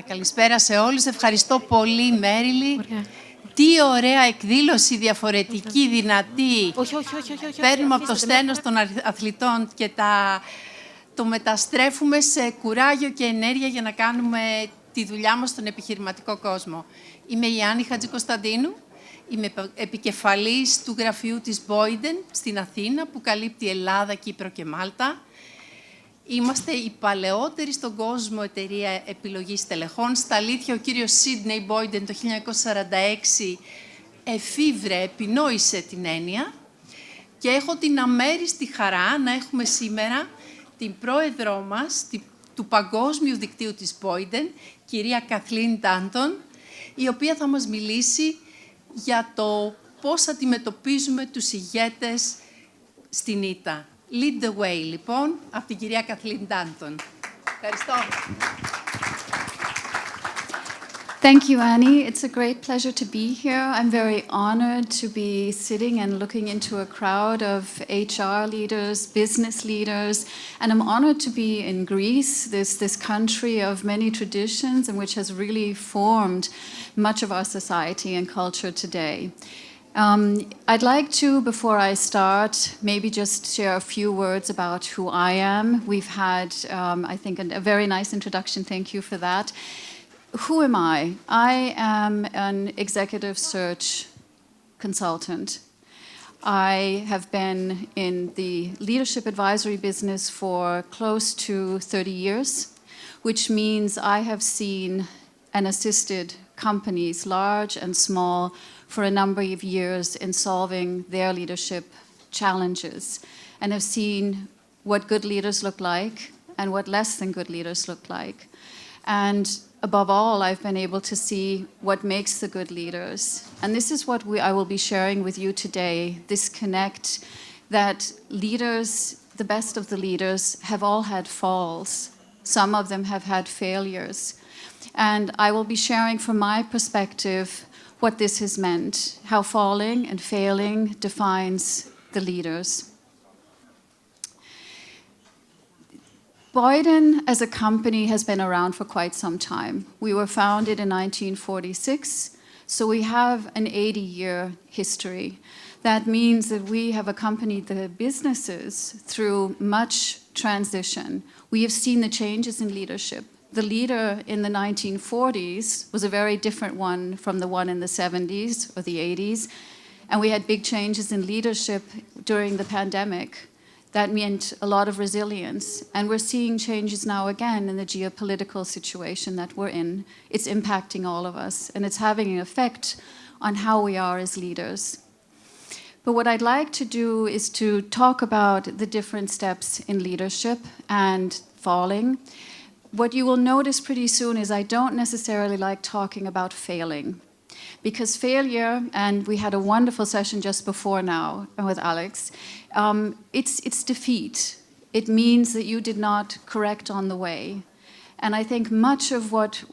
Καλησπέρα σε όλους. Ευχαριστώ πολύ, Μέριλι. Τι ωραία εκδήλωση, διαφορετική, δυνατή. Όχι. Παίρνουμε από το στένος των αθλητών και το μεταστρέφουμε σε κουράγιο και ενέργεια για να κάνουμε τη δουλειά μας στον επιχειρηματικό κόσμο. Είμαι η Άννη Χατζικοσταντίνου. Είμαι επικεφαλής του γραφείου της Boyden στην Αθήνα, που καλύπτει Ελλάδα, Κύπρο και Μάλτα. Είμαστε η παλαιότερη στον κόσμο εταιρεία επιλογής τελεχών. Στα αλήθεια, ο κύριος Σίντνεϊ Boyden το 1946 εφήβρε, επινόησε την έννοια και έχω την αμέριστη χαρά να έχουμε σήμερα την πρόεδρό μας του Παγκόσμιου Δικτύου της Boyden, κυρία Kathleen Dunton, η οποία θα μας μιλήσει για το πώς αντιμετωπίζουμε τους ηγέτες στην ήττα. Lead the way, λοιπόν, από την κυρία Kathleen Dunton. Ευχαριστώ. Thank you, Annie. It's a great pleasure to be here. I'm very honored to be sitting and looking into a crowd of HR leaders, business leaders, and I'm honored to be in Greece, this country of many traditions and which has really formed much of our society and culture today. I'd like to, before I start, maybe just share a few words about who I am. We've had, I think, a very nice introduction. Thank you for that. Who am I? I am an executive search consultant. I have been in the leadership advisory business for close to 30 years, which means I have seen and assisted companies, large and small, for a number of years in solving their leadership challenges, and have seen what good leaders look like and what less than good leaders look like. And above all, I've been able to see what makes the good leaders. And this is what I will be sharing with you today, this connect that leaders, the best of the leaders, have all had falls. Some of them have had failures. And I will be sharing from my perspective what this has meant, how falling and failing defines the leaders. Boyden as a company has been around for quite some time. We were founded in 1946, so we have an 80-year history. That means that we have accompanied the businesses through much transition. We have seen the changes in leadership. The leader in the 1940s was a very different one from the one in the 70s or the 80s, and we had big changes in leadership during the pandemic. That meant a lot of resilience, and we're seeing changes now again in the geopolitical situation that we're in. It's impacting all of us, and it's having an effect on how we are as leaders. But what I'd like to do is to talk about the different steps in leadership and falling. What you will notice pretty soon is I don't necessarily like talking about failing. Because failure, and we had a wonderful session just before now with Alex, it's defeat. It means that you did not correct on the way. And I think much of what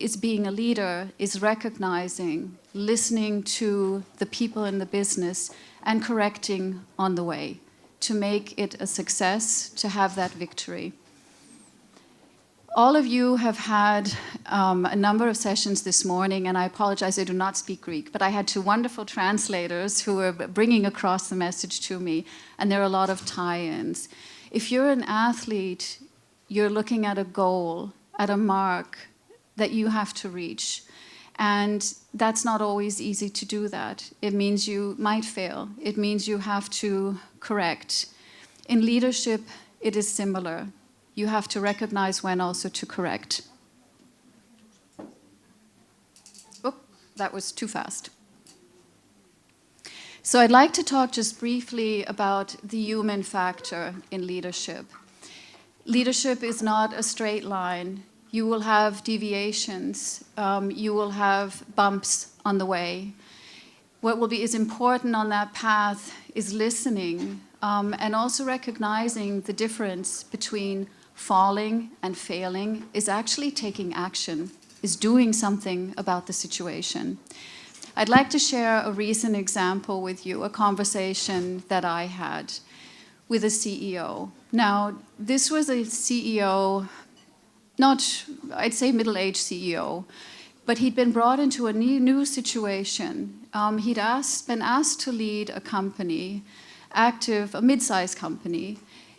is being a leader is recognizing, listening to the people in the business, and correcting on the way to make it a success, to have that victory. All of you have had a number of sessions this morning, and I apologize, I do not speak Greek, but I had two wonderful translators who were bringing across the message to me, and there are a lot of tie-ins. If you're an athlete, you're looking at a goal, at a mark that you have to reach, and that's not always easy to do that. It means you might fail. It means you have to correct. In leadership, it is similar. You have to recognize when also to correct. Oh, that was too fast. So I'd like to talk just briefly about the human factor in leadership. Leadership is not a straight line. You will have deviations. You will have bumps on the way. What will be is important on that path is listening and also recognizing the difference between falling and failing is actually taking action, is doing something about the situation. I'd like to share a recent example with you, a conversation that I had with a CEO. Now, this was a CEO not, I'd say, middle-aged CEO, but he'd been brought into a new situation. He'd been asked to lead a company, a mid-sized company,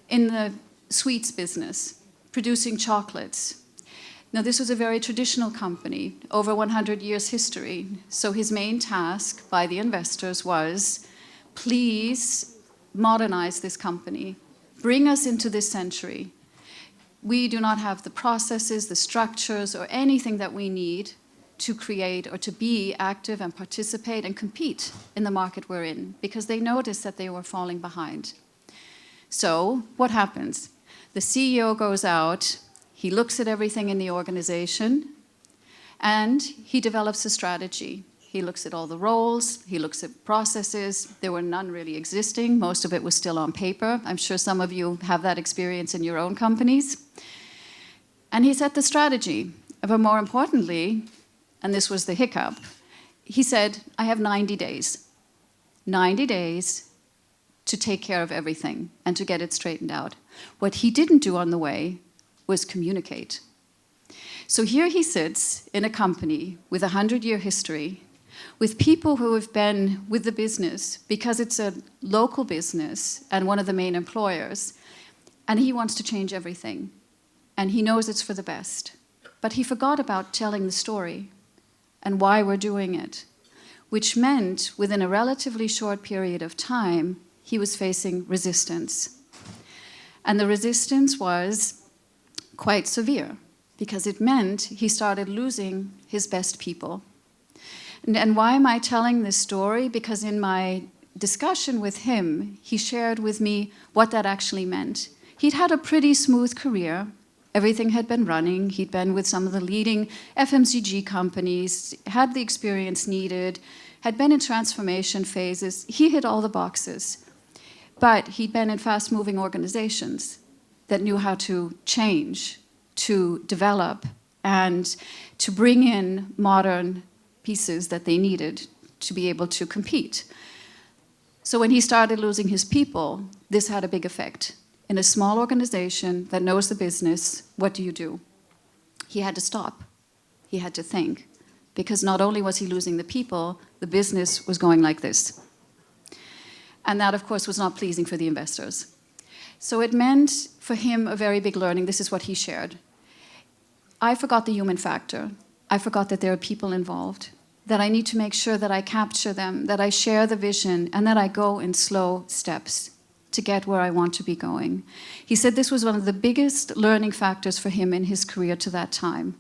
in the sweets business, producing chocolates. Now, this was a very traditional company, over 100 years history. So his main task by the investors was, please modernize this company. Bring us into this century. We do not have the processes, the structures, or anything that we need to create or to be active and participate and compete in the market we're in, because they noticed that they were falling behind. So what happens? The CEO goes out, he looks at everything in the organization, and he develops a strategy. He looks at all the roles, he looks at processes. There were none really existing. Most of it was still on paper. I'm sure some of you have that experience in your own companies. And he set the strategy. But more importantly, and this was the hiccup, he said, I have 90 days. 90 days to take care of everything and to get it straightened out. What he didn't do on the way was communicate. So here he sits in a company with a 100-year history, with people who have been with the business because it's a local business and one of the main employers, and he wants to change everything. And he knows it's for the best. But he forgot about telling the story and why we're doing it, which meant within a relatively short period of time, he was facing resistance. And the resistance was quite severe, because it meant he started losing his best people. And why am I telling this story? Because in my discussion with him, he shared with me what that actually meant. He'd had a pretty smooth career. Everything had been running. He'd been with some of the leading FMCG companies, had the experience needed, had been in transformation phases. He hit all the boxes. But he'd been in fast-moving organizations that knew how to change, to develop, and to bring in modern pieces that they needed to be able to compete. So when he started losing his people, this had a big effect. In a small organization that knows the business, what do? He had to stop. He had to think. Because not only was he losing the people, the business was going like this. And that, of course, was not pleasing for the investors. So it meant for him a very big learning. This is what he shared. I forgot the human factor. I forgot that there are people involved, that I need to make sure that I capture them, that I share the vision, and that I go in slow steps to get where I want to be going. He said this was one of the biggest learning factors for him in his career to that time,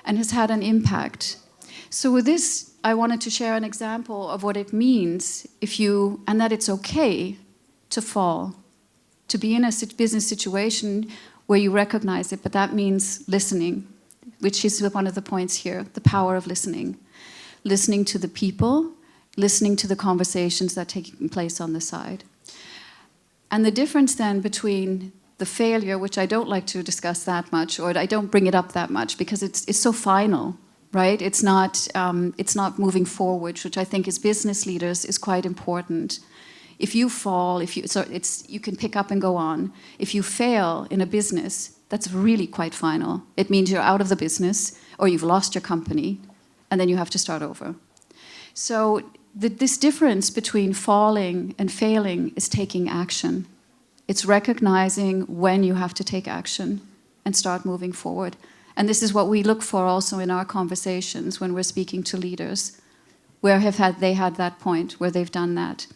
and has had an impact. So with this, I wanted to share an example of what it means and that it's okay to fall, to be in a business situation where you recognize it, but that means listening, which is one of the points here, the power of listening. Listening to the people, listening to the conversations that are taking place on the side. And the difference then between the failure, which I don't like to discuss that much, or I don't bring it up that much because it's so final, right? It's not moving forward, which I think as business leaders is quite important. If you fall, you can pick up and go on. If you fail in a business, that's really quite final. It means you're out of the business or you've lost your company, and then you have to start over. So this difference between falling and failing is taking action. It's recognizing when you have to take action and start moving forward. And this is what we look for also in our conversations when we're speaking to leaders. Where have they had that point where they've done that?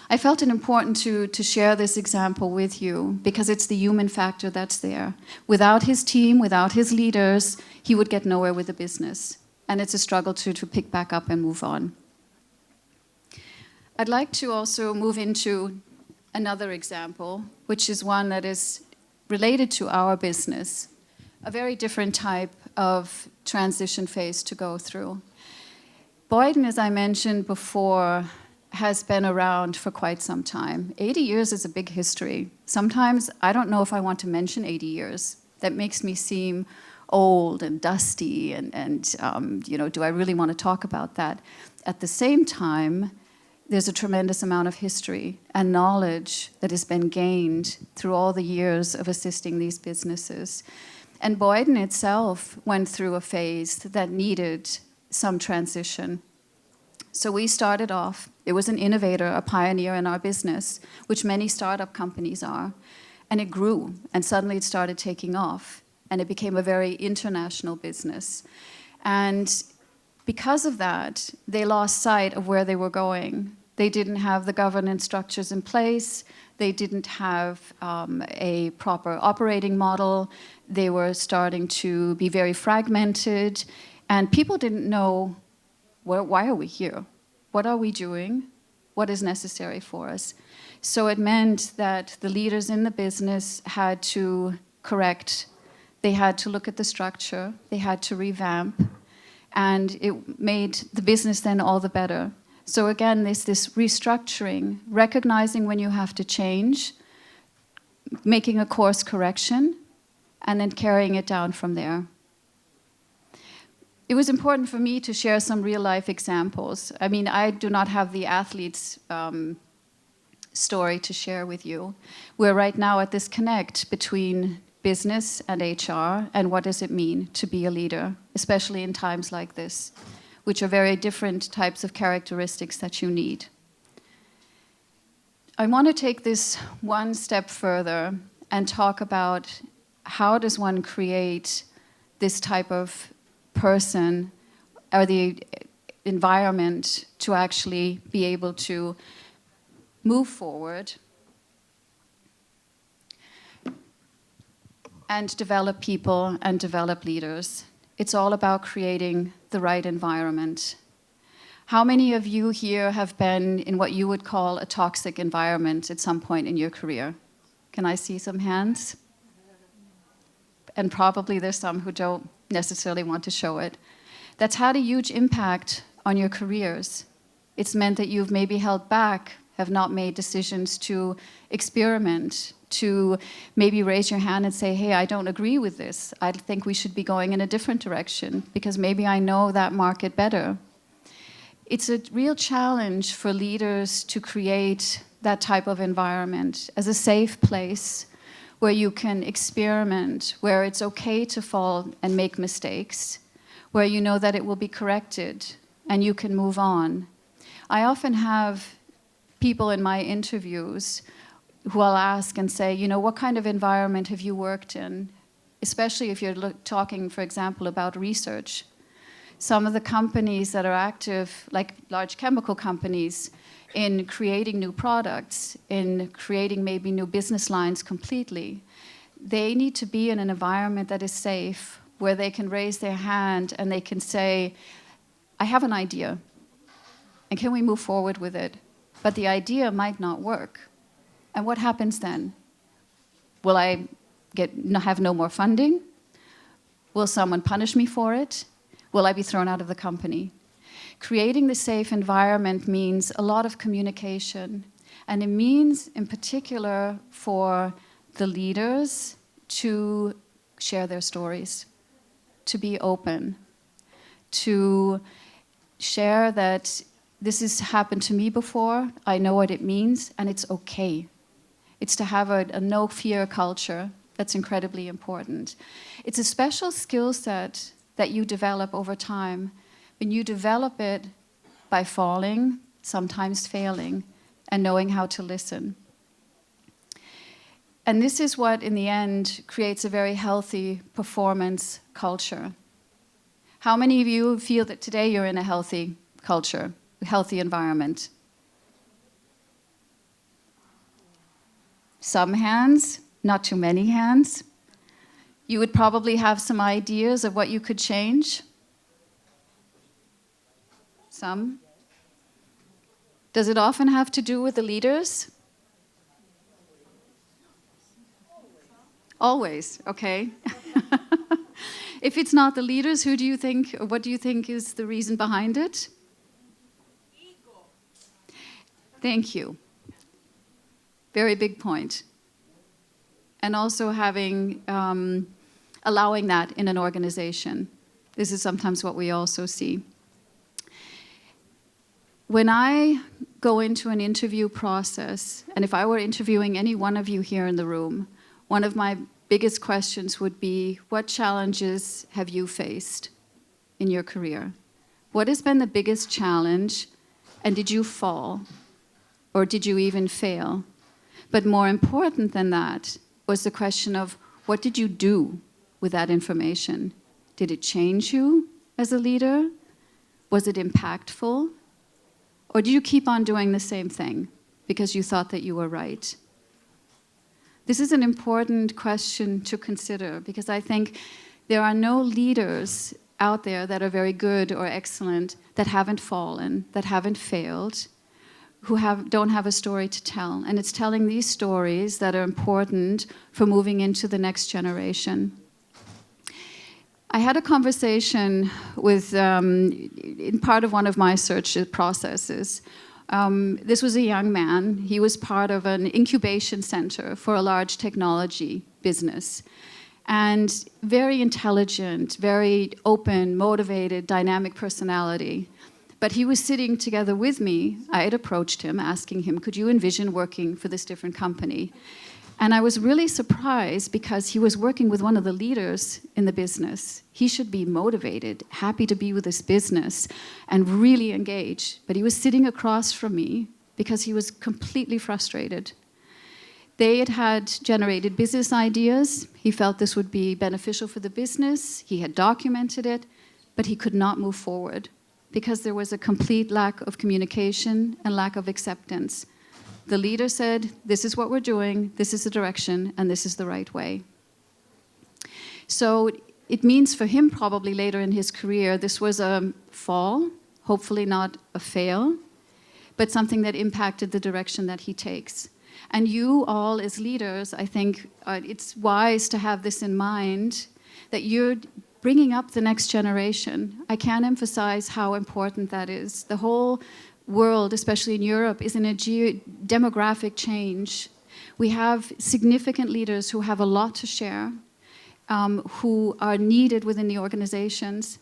I felt it important to share this example with you because it's the human factor that's there. Without his team, without his leaders, he would get nowhere with the business. And it's a struggle to pick back up and move on. I'd like to also move into another example, which is one that is related to our business, a very different type of transition phase to go through. Boyden, as I mentioned before, has been around for quite some time. 80 years is a big history. Sometimes I don't know if I want to mention 80 years. That makes me seem old and dusty, and do I really want to talk about that? At the same time, there's a tremendous amount of history and knowledge that has been gained through all the years of assisting these businesses. And Boyden itself went through a phase that needed some transition. So we started off, it was an innovator, a pioneer in our business, which many startup companies are. And it grew, and suddenly it started taking off. And it became a very international business. And because of that, they lost sight of where they were going. They didn't have the governance structures in place. They didn't have a proper operating model. They were starting to be very fragmented. And people didn't know, why are we here? What are we doing? What is necessary for us? So it meant that the leaders in the business had to correct. They had to look at the structure. They had to revamp. And it made the business then all the better. So again, there's this restructuring, recognizing when you have to change, making a course correction, and then carrying it down from there. It was important for me to share some real-life examples. I mean, I do not have the athlete's story to share with you. We're right now at this connect between business and HR, and what does it mean to be a leader, especially in times like this, which are very different types of characteristics that you need. I want to take this one step further and talk about how does one create this type of person or the environment to actually be able to move forward and develop people and develop leaders. It's all about creating the right environment. How many of you here have been in what you would call a toxic environment at some point in your career? Can I see some hands? And probably there's some who don't necessarily want to show it. That's had a huge impact on your careers. It's meant that you've maybe held back, have not made decisions to experiment, to maybe raise your hand and say, hey, I don't agree with this. I think we should be going in a different direction because maybe I know that market better. It's a real challenge for leaders to create that type of environment as a safe place where you can experiment, where it's okay to fall and make mistakes, where you know that it will be corrected and you can move on. I often have people in my interviews who I'll ask and say, you know, what kind of environment have you worked in? Especially if you're talking, for example, about research. Some of the companies that are active, like large chemical companies, in creating new products, in creating maybe new business lines completely, they need to be in an environment that is safe, where they can raise their hand and they can say, I have an idea, and can we move forward with it? But the idea might not work. And what happens then? Will I have no more funding? Will someone punish me for it? Will I be thrown out of the company? Creating the safe environment means a lot of communication. And it means, in particular, for the leaders to share their stories, to be open, to share that this has happened to me before, I know what it means, and it's okay. It's to have a no-fear culture that's incredibly important. It's a special skill set that you develop over time. When you develop it by falling, sometimes failing, and knowing how to listen. And this is what, in the end, creates a very healthy performance culture. How many of you feel that today you're in a healthy culture, a healthy environment? Some hands, not too many hands. You would probably have some ideas of what you could change. Some. Does it often have to do with the leaders? Always, okay. If it's not the leaders, who do you think, or what do you think is the reason behind it? Ego. Thank you. Very big point. And also having, allowing that in an organization. This is sometimes what we also see. When I go into an interview process, and if I were interviewing any one of you here in the room, one of my biggest questions would be, what challenges have you faced in your career? What has been the biggest challenge, and did you fall? Or did you even fail? But more important than that was the question of, what did you do with that information? Did it change you as a leader? Was it impactful? Or did you keep on doing the same thing because you thought that you were right? This is an important question to consider, because I think there are no leaders out there that are very good or excellent that haven't fallen, that haven't failed, who don't have a story to tell. And it's telling these stories that are important for moving into the next generation. I had a conversation with, in part of one of my search processes. This was a young man. He was part of an incubation center for a large technology business. And very intelligent, very open, motivated, dynamic personality. But he was sitting together with me. I had approached him, asking him, could you envision working for this different company? And I was really surprised because he was working with one of the leaders in the business. He should be motivated, happy to be with this business, and really engaged. But he was sitting across from me because he was completely frustrated. They had generated business ideas. He felt this would be beneficial for the business. He had documented it, but he could not move forward because there was a complete lack of communication and lack of acceptance. The leader said, this is what we're doing, this is the direction, and this is the right way. So it means for him probably later in his career, this was a fall, hopefully not a fail, but something that impacted the direction that he takes. And you all as leaders, I think it's wise to have this in mind, that you're bringing up the next generation. I can't emphasize how important that is. The whole world, especially in Europe, is in a demographic change. We have significant leaders who have a lot to share, who are needed within the organizations.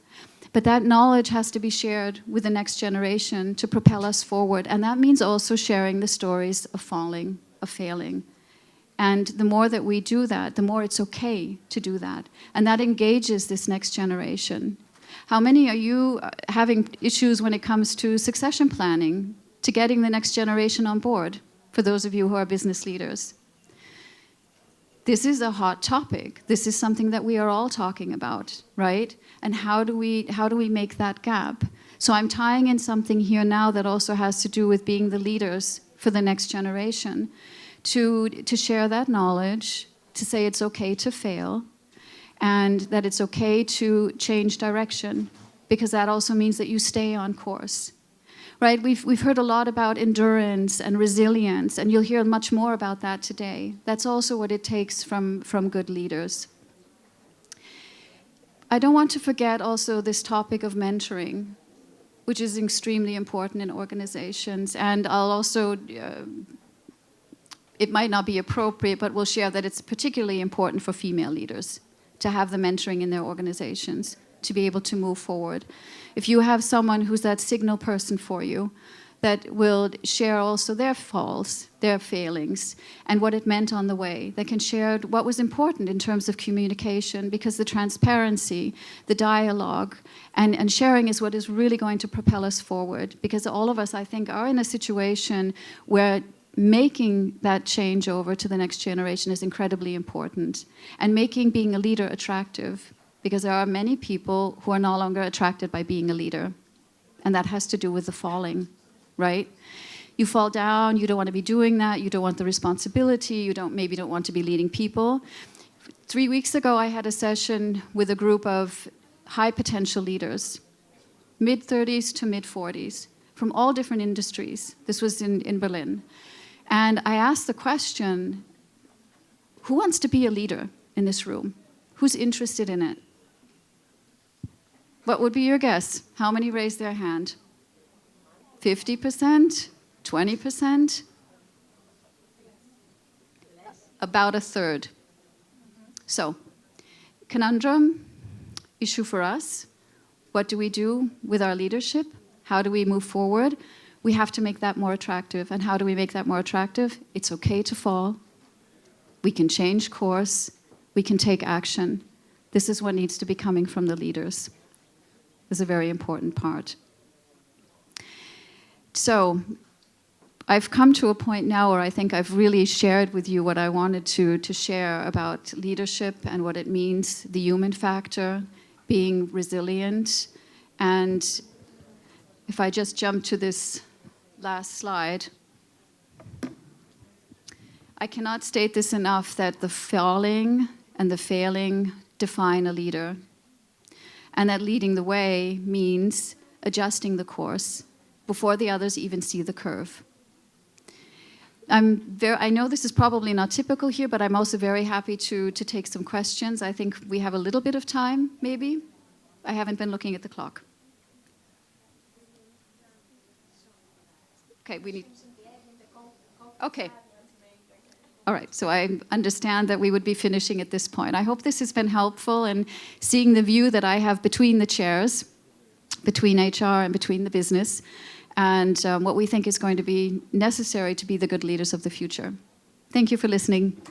But that knowledge has to be shared with the next generation to propel us forward. And that means also sharing the stories of falling, of failing. And the more that we do that, the more it's okay to do that. And that engages this next generation. How many are you having issues when it comes to succession planning, to getting the next generation on board, for those of you who are business leaders? This is a hot topic. This is something that we are all talking about, right? And how do we make that gap? So I'm tying in something here now that also has to do with being the leaders for the next generation, to share that knowledge, to say it's okay to fail, and that it's okay to change direction, because that also means that you stay on course. Right? We've heard a lot about endurance and resilience, and you'll hear much more about that today. That's also what it takes from good leaders. I don't want to forget also this topic of mentoring, which is extremely important in organizations. And I'll also, it might not be appropriate, but we'll share that it's particularly important for female leaders to have the mentoring in their organizations, to be able to move forward. If you have someone who's that signal person for you, that will share also their falls, their failings, and what it meant on the way, that can share what was important in terms of communication, because the transparency, the dialogue, and sharing is what is really going to propel us forward, because all of us, I think, are in a situation where making that change over to the next generation is incredibly important, and making being a leader attractive, because there are many people who are no longer attracted by being a leader, and that has to do with the falling, right? You fall down, you don't want to be doing that, you don't want the responsibility, you maybe don't want to be leading people. 3 weeks ago, I had a session with a group of high potential leaders, mid-30s to mid-40s, from all different industries. This was in Berlin. And I asked the question, who wants to be a leader in this room? Who's interested in it? What would be your guess? How many raised their hand? 50%? 20%? About a third. So, conundrum, issue for us. What do we do with our leadership? How do we move forward? We have to make that more attractive. And how do we make that more attractive? It's okay to fall. We can change course. we can take action. This is what needs to be coming from the leaders. This is a very important part. So I've come to a point now where I think I've really shared with you what I wanted to share about leadership and what it means, the human factor, being resilient. And if I just jump to this last slide, I cannot state this enough, that the falling and the failing define a leader. And that leading the way means adjusting the course before the others even see the curve. I know this is probably not typical here, but I'm also very happy to take some questions. I think we have a little bit of time, maybe. I haven't been looking at the clock. Okay, we need... Okay. All right, so I understand that we would be finishing at this point. I hope this has been helpful in seeing the view that I have between the chairs, between HR and between the business, and what we think is going to be necessary to be the good leaders of the future. Thank you for listening.